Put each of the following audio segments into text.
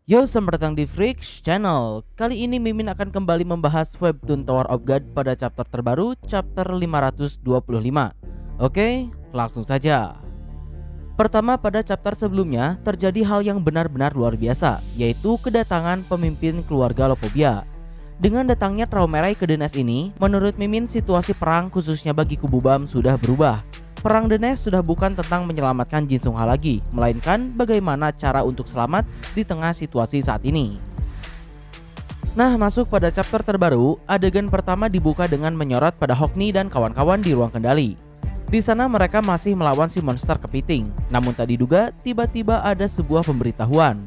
Yo, selamat datang di Freaks Channel. Kali ini Mimin akan kembali membahas Webtoon Tower of God pada chapter terbaru, chapter 525. Oke, langsung saja. Pertama, pada chapter sebelumnya terjadi hal yang benar-benar luar biasa, yaitu kedatangan pemimpin keluarga Lopobia. Dengan datangnya Traumerai ke Denes ini, menurut Mimin situasi perang khususnya bagi kubu BAM sudah berubah. Perang Denes sudah bukan tentang menyelamatkan Jin Sung Ha lagi, melainkan bagaimana cara untuk selamat di tengah situasi saat ini. Nah, masuk pada chapter terbaru, adegan pertama dibuka dengan menyorot pada Hokni dan kawan-kawan di ruang kendali. Di sana mereka masih melawan si monster kepiting, namun tak diduga tiba-tiba ada sebuah pemberitahuan.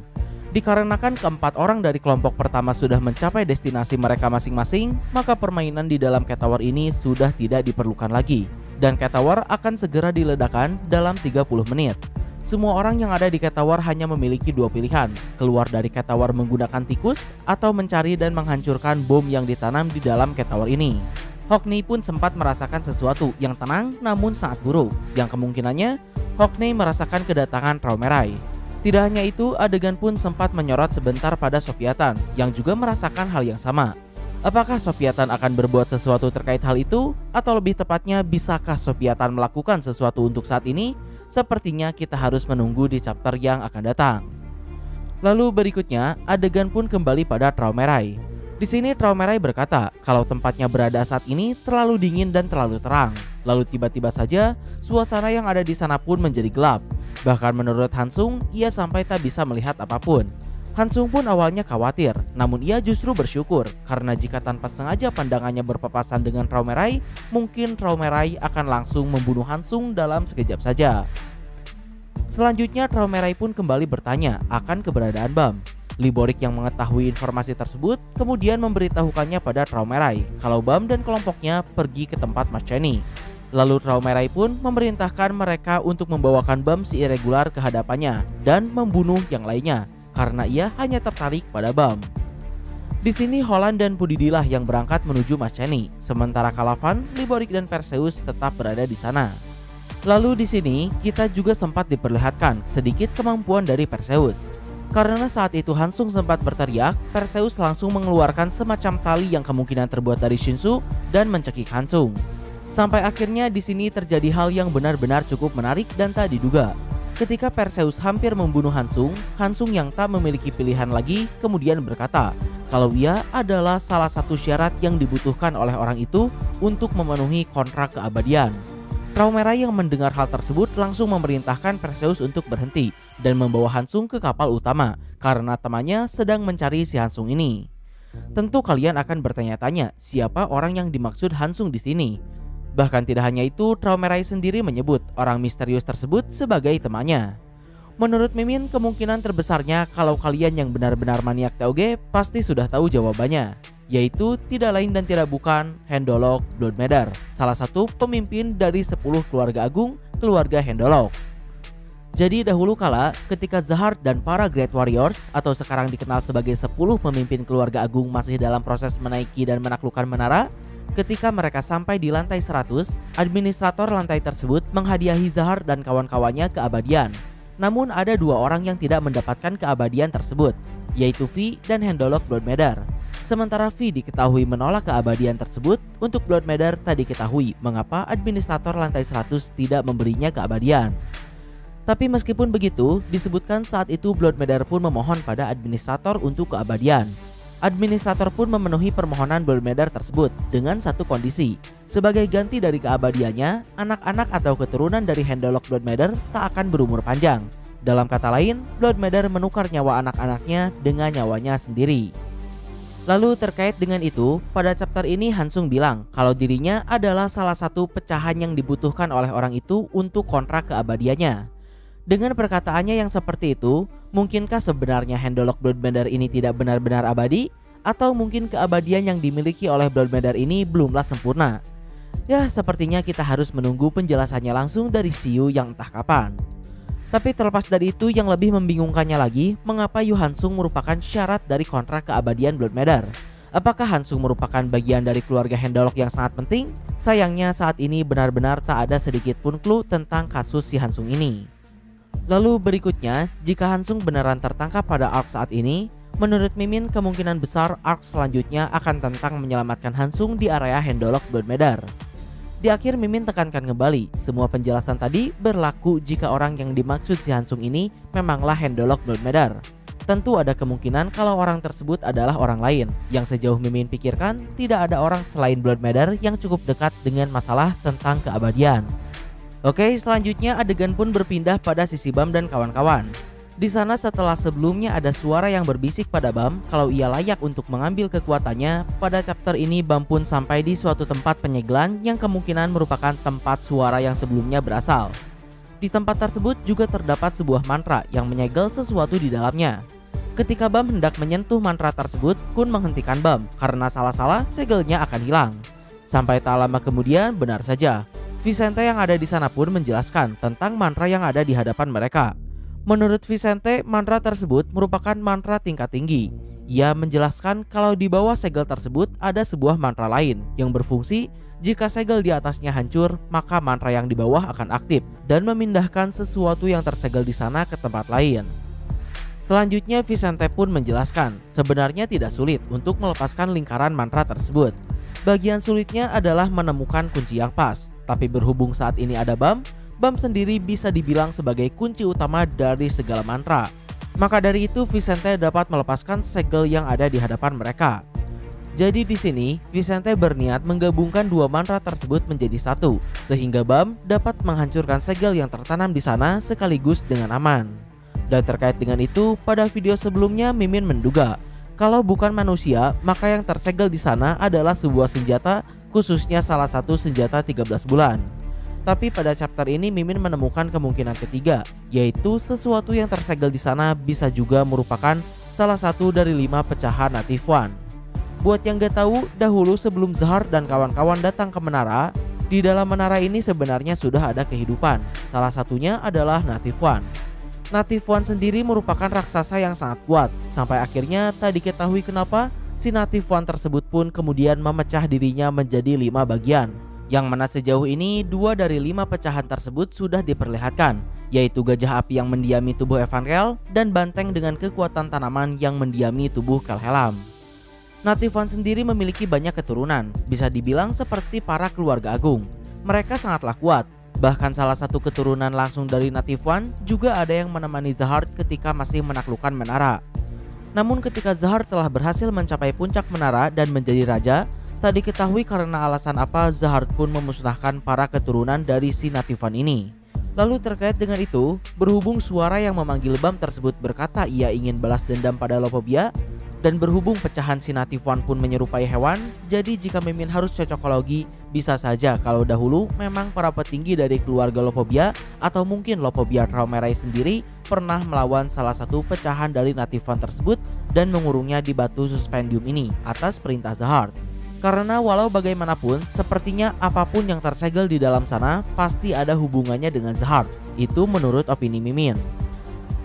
Dikarenakan keempat orang dari kelompok pertama sudah mencapai destinasi mereka masing-masing, maka permainan di dalam Cat Tower ini sudah tidak diperlukan lagi. Dan Cat Tower akan segera diledakkan dalam 30 menit. Semua orang yang ada di Cat Tower hanya memiliki dua pilihan, keluar dari Cat Tower menggunakan tikus atau mencari dan menghancurkan bom yang ditanam di dalam Cat Tower ini. Hokni pun sempat merasakan sesuatu yang tenang namun sangat buruk, yang kemungkinannya Hokni merasakan kedatangan Traumerai. Tidak hanya itu, adegan pun sempat menyorot sebentar pada Sofiatan yang juga merasakan hal yang sama. Apakah Sofiatan akan berbuat sesuatu terkait hal itu? Atau lebih tepatnya, bisakah Sofiatan melakukan sesuatu untuk saat ini? Sepertinya kita harus menunggu di chapter yang akan datang. Lalu berikutnya, adegan pun kembali pada Traumerai. Di sini Traumerai berkata kalau tempatnya berada saat ini terlalu dingin dan terlalu terang. Lalu tiba-tiba saja, suasana yang ada di sana pun menjadi gelap. Bahkan menurut Hansung, ia sampai tak bisa melihat apapun. Hansung pun awalnya khawatir, namun ia justru bersyukur karena jika tanpa sengaja pandangannya berpapasan dengan Traumerai, mungkin Traumerai akan langsung membunuh Hansung dalam sekejap saja. Selanjutnya Traumerai pun kembali bertanya akan keberadaan BAM. Liborik yang mengetahui informasi tersebut kemudian memberitahukannya pada Traumerai kalau BAM dan kelompoknya pergi ke tempat Mas Chenny. Lalu Traumerai pun memerintahkan mereka untuk membawakan BAM si irregular ke hadapannya dan membunuh yang lainnya karena ia hanya tertarik pada BAM. Di sini Holland dan Pudidilah yang berangkat menuju Mas Chenny, sementara Calavan, Liborik dan Perseus tetap berada di sana. Lalu di sini kita juga sempat diperlihatkan sedikit kemampuan dari Perseus. Karena saat itu Hansung sempat berteriak, Perseus langsung mengeluarkan semacam tali yang kemungkinan terbuat dari Shinsu dan mencekik Hansung. Sampai akhirnya di sini terjadi hal yang benar-benar cukup menarik dan tak diduga. Ketika Perseus hampir membunuh Hansung, Hansung yang tak memiliki pilihan lagi kemudian berkata kalau ia adalah salah satu syarat yang dibutuhkan oleh orang itu untuk memenuhi kontrak keabadian. Traumerai yang mendengar hal tersebut langsung memerintahkan Perseus untuk berhenti dan membawa Hansung ke kapal utama karena temannya sedang mencari si Hansung ini. Tentu kalian akan bertanya-tanya siapa orang yang dimaksud Hansung di sini. Bahkan tidak hanya itu, Traumerai sendiri menyebut orang misterius tersebut sebagai temannya. Menurut Mimin, kemungkinan terbesarnya kalau kalian yang benar-benar maniak TOG pasti sudah tahu jawabannya, yaitu tidak lain dan tidak bukan Handolok Bloodmeader, salah satu pemimpin dari 10 keluarga agung keluarga Handolok. Jadi dahulu kala ketika Zahard dan para Great Warriors atau sekarang dikenal sebagai 10 pemimpin keluarga agung masih dalam proses menaiki dan menaklukkan menara, ketika mereka sampai di lantai 100, administrator lantai tersebut menghadiahi Zahard dan kawan-kawannya keabadian. Namun ada dua orang yang tidak mendapatkan keabadian tersebut, yaitu V dan Handolok Bloodmeader. Sementara V diketahui menolak keabadian tersebut, untuk Bloodmeader tak diketahui mengapa administrator lantai 100 tidak memberinya keabadian. Tapi meskipun begitu, disebutkan saat itu Bloodmeader pun memohon pada administrator untuk keabadian. Administrator pun memenuhi permohonan Bloodmeader tersebut dengan satu kondisi. Sebagai ganti dari keabadiannya, anak-anak atau keturunan dari Handolok Bloodmeader tak akan berumur panjang. Dalam kata lain, Bloodmeader menukar nyawa anak-anaknya dengan nyawanya sendiri. Lalu terkait dengan itu, pada chapter ini Hansung bilang kalau dirinya adalah salah satu pecahan yang dibutuhkan oleh orang itu untuk kontrak keabadiannya. Dengan perkataannya yang seperti itu, mungkinkah sebenarnya Handolok Bloodmeader ini tidak benar-benar abadi? Atau mungkin keabadian yang dimiliki oleh Bloodmeader ini belumlah sempurna? Ya, sepertinya kita harus menunggu penjelasannya langsung dari Siu yang entah kapan. Tapi terlepas dari itu, yang lebih membingungkannya lagi, mengapa Yu Hansung merupakan syarat dari kontrak keabadian Bloodmeader? Apakah Hansung merupakan bagian dari keluarga Handolok yang sangat penting? Sayangnya saat ini benar-benar tak ada sedikit pun clue tentang kasus si Hansung ini. Lalu berikutnya, jika Hansung beneran tertangkap pada arc saat ini, menurut Mimin kemungkinan besar arc selanjutnya akan tentang menyelamatkan Hansung di area Handolok Blood Matter. Di akhir Mimin tekankan kembali, semua penjelasan tadi berlaku jika orang yang dimaksud si Hansung ini memanglah Handolok Blood Matter. Tentu ada kemungkinan kalau orang tersebut adalah orang lain. Yang sejauh Mimin pikirkan, tidak ada orang selain Blood Matter yang cukup dekat dengan masalah tentang keabadian. Oke, selanjutnya adegan pun berpindah pada sisi Bam dan kawan-kawan. Di sana setelah sebelumnya ada suara yang berbisik pada Bam kalau ia layak untuk mengambil kekuatannya, pada chapter ini Bam pun sampai di suatu tempat penyegelan yang kemungkinan merupakan tempat suara yang sebelumnya berasal. Di tempat tersebut juga terdapat sebuah mantra yang menyegel sesuatu di dalamnya. Ketika Bam hendak menyentuh mantra tersebut, Kun menghentikan Bam karena salah-salah segelnya akan hilang. Sampai tak lama kemudian, benar saja, Vicente yang ada di sana pun menjelaskan tentang mantra yang ada di hadapan mereka. Menurut Vicente, mantra tersebut merupakan mantra tingkat tinggi. Ia menjelaskan kalau di bawah segel tersebut ada sebuah mantra lain yang berfungsi jika segel di atasnya hancur, maka mantra yang di bawah akan aktif dan memindahkan sesuatu yang tersegel di sana ke tempat lain. Selanjutnya Vicente pun menjelaskan, sebenarnya tidak sulit untuk melepaskan lingkaran mantra tersebut. Bagian sulitnya adalah menemukan kunci yang pas. Tapi berhubung saat ini ada Bam sendiri bisa dibilang sebagai kunci utama dari segala mantra. Maka dari itu Vicente dapat melepaskan segel yang ada di hadapan mereka. Jadi di sini Vicente berniat menggabungkan dua mantra tersebut menjadi satu, sehingga Bam dapat menghancurkan segel yang tertanam di sana sekaligus dengan aman. Dan terkait dengan itu, pada video sebelumnya Mimin menduga kalau bukan manusia, maka yang tersegel di sana adalah sebuah senjata, khususnya salah satu senjata 13 bulan. Tapi pada chapter ini Mimin menemukan kemungkinan ketiga, yaitu sesuatu yang tersegel di sana bisa juga merupakan salah satu dari 5 pecahan Native One. Buat yang gak tahu, dahulu sebelum Zahar dan kawan-kawan datang ke menara, di dalam menara ini sebenarnya sudah ada kehidupan. Salah satunya adalah Native One. Native One sendiri merupakan raksasa yang sangat kuat, sampai akhirnya tak diketahui kenapa si Native One tersebut pun kemudian memecah dirinya menjadi 5 bagian. Yang mana sejauh ini 2 dari 5 pecahan tersebut sudah diperlihatkan, yaitu gajah api yang mendiami tubuh Evanrel dan banteng dengan kekuatan tanaman yang mendiami tubuh Kelhelam. Native One sendiri memiliki banyak keturunan, bisa dibilang seperti para keluarga agung. Mereka sangatlah kuat, bahkan salah satu keturunan langsung dari Native One juga ada yang menemani Zahar ketika masih menaklukkan menara. Namun ketika Zahar telah berhasil mencapai puncak menara dan menjadi raja, tak diketahui karena alasan apa Zahar pun memusnahkan para keturunan dari si Native One ini. Lalu terkait dengan itu, berhubung suara yang memanggil Bam tersebut berkata ia ingin balas dendam pada Lopobia, dan berhubung pecahan si Native One pun menyerupai hewan, jadi jika Mimin harus cocokologi, bisa saja kalau dahulu memang para petinggi dari keluarga Lopobia atau mungkin Lopobia Traumerai sendiri pernah melawan salah satu pecahan dari Native One tersebut dan mengurungnya di batu suspendium ini atas perintah Zahar. Karena walau bagaimanapun, sepertinya apapun yang tersegel di dalam sana pasti ada hubungannya dengan Zahar. Itu menurut opini Mimin.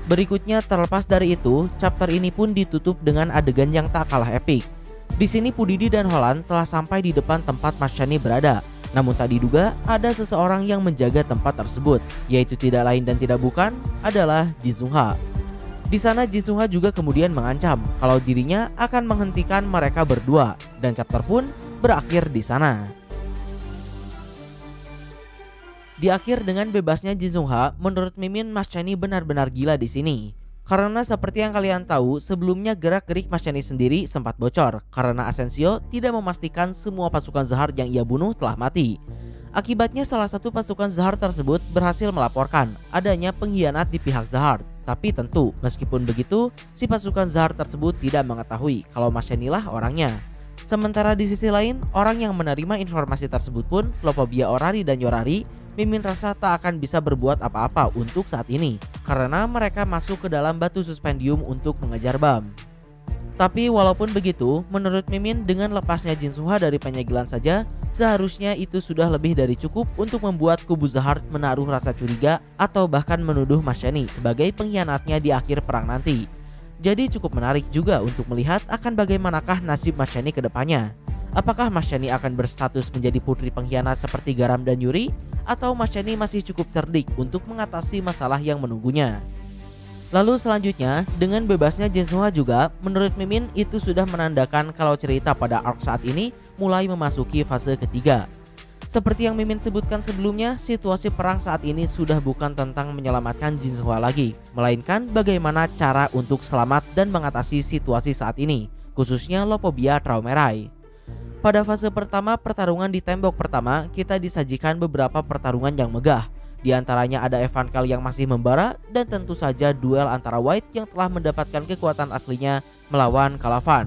Berikutnya, terlepas dari itu, chapter ini pun ditutup dengan adegan yang tak kalah epik. Di sini Pudidi dan Holland telah sampai di depan tempat Mas Shani berada. Namun tak diduga ada seseorang yang menjaga tempat tersebut, yaitu tidak lain dan tidak bukan adalah Jisungha. Di sana Jisungha juga kemudian mengancam kalau dirinya akan menghentikan mereka berdua, dan chapter pun berakhir di sana. Di akhir dengan bebasnya Jisungha, menurut Mimin Mas Shani benar-benar gila di sini. Karena seperti yang kalian tahu, sebelumnya gerak-gerik Mas Shani sendiri sempat bocor karena Asensio tidak memastikan semua pasukan Zahar yang ia bunuh telah mati. Akibatnya salah satu pasukan Zahar tersebut berhasil melaporkan adanya pengkhianat di pihak Zahar. Tapi tentu meskipun begitu, si pasukan Zahar tersebut tidak mengetahui kalau Mas Shani lah orangnya. Sementara di sisi lain, orang yang menerima informasi tersebut pun Lopobia Orari dan Yorari, Mimin rasa tak akan bisa berbuat apa-apa untuk saat ini karena mereka masuk ke dalam batu suspendium untuk mengejar Bam. Tapi walaupun begitu, menurut Mimin dengan lepasnya Jinsuha dari penyegelan saja, seharusnya itu sudah lebih dari cukup untuk membuat kubu Zahar menaruh rasa curiga atau bahkan menuduh Mas Shani sebagai pengkhianatnya di akhir perang nanti. Jadi cukup menarik juga untuk melihat akan bagaimanakah nasib Mas Shani ke depannya. Apakah Mas Shani akan berstatus menjadi putri pengkhianat seperti Garam dan Yuri? Atau Mas Shani masih cukup cerdik untuk mengatasi masalah yang menunggunya? Lalu selanjutnya, dengan bebasnya Jinsoha juga, menurut Mimin itu sudah menandakan kalau cerita pada arc saat ini mulai memasuki fase ketiga. Seperti yang Mimin sebutkan sebelumnya, situasi perang saat ini sudah bukan tentang menyelamatkan Jinsoha lagi, melainkan bagaimana cara untuk selamat dan mengatasi situasi saat ini, khususnya Lopobia Traumerai. Pada fase pertama pertarungan di tembok pertama, kita disajikan beberapa pertarungan yang megah. Di antaranya ada Evankhell yang masih membara dan tentu saja duel antara White yang telah mendapatkan kekuatan aslinya melawan Calavan.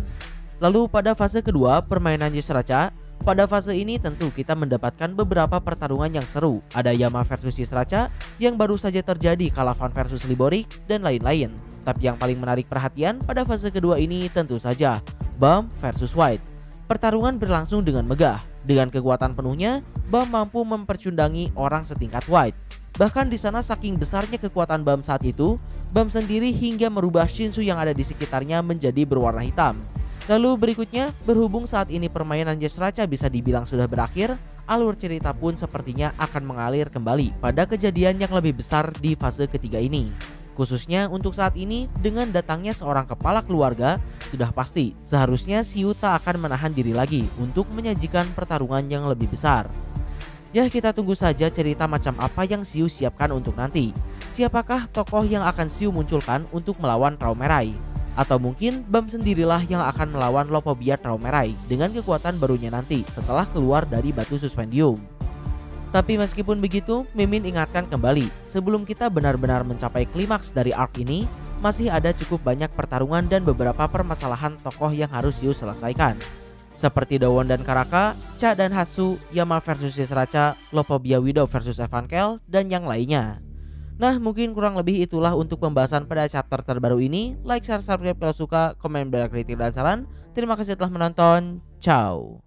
Lalu pada fase kedua permainan Yusracha, pada fase ini tentu kita mendapatkan beberapa pertarungan yang seru. Ada Yama versus Yusracha yang baru saja terjadi, Calavan versus Liborik dan lain-lain. Tapi yang paling menarik perhatian pada fase kedua ini tentu saja Bam versus White. Pertarungan berlangsung dengan megah. Dengan kekuatan penuhnya, Bam mampu mempercundangi orang setingkat White. Bahkan di sana saking besarnya kekuatan Bam saat itu, Bam sendiri hingga merubah Shinsu yang ada di sekitarnya menjadi berwarna hitam. Lalu berikutnya, berhubung saat ini permainan Yusracha bisa dibilang sudah berakhir, alur cerita pun sepertinya akan mengalir kembali pada kejadian yang lebih besar di fase ketiga ini. Khususnya untuk saat ini, dengan datangnya seorang kepala keluarga, sudah pasti seharusnya Xiu tak akan menahan diri lagi untuk menyajikan pertarungan yang lebih besar. Ya, kita tunggu saja cerita macam apa yang Xiu siapkan untuk nanti. Siapakah tokoh yang akan Xiu munculkan untuk melawan Traumerai? Atau mungkin Bam sendirilah yang akan melawan Lopobia Traumerai dengan kekuatan barunya nanti setelah keluar dari batu suspendium. Tapi meskipun begitu, Mimin ingatkan kembali, sebelum kita benar-benar mencapai klimaks dari arc ini, masih ada cukup banyak pertarungan dan beberapa permasalahan tokoh yang harus Xiu selesaikan. Seperti Dawon dan Karaka, Cha dan Hatsu, Yama versus Yusracha, Lopobia Widow versus Evankhell, dan yang lainnya. Nah, mungkin kurang lebih itulah untuk pembahasan pada chapter terbaru ini. Like, share, subscribe kalau suka, komen, kritik dan saran. Terima kasih telah menonton. Ciao.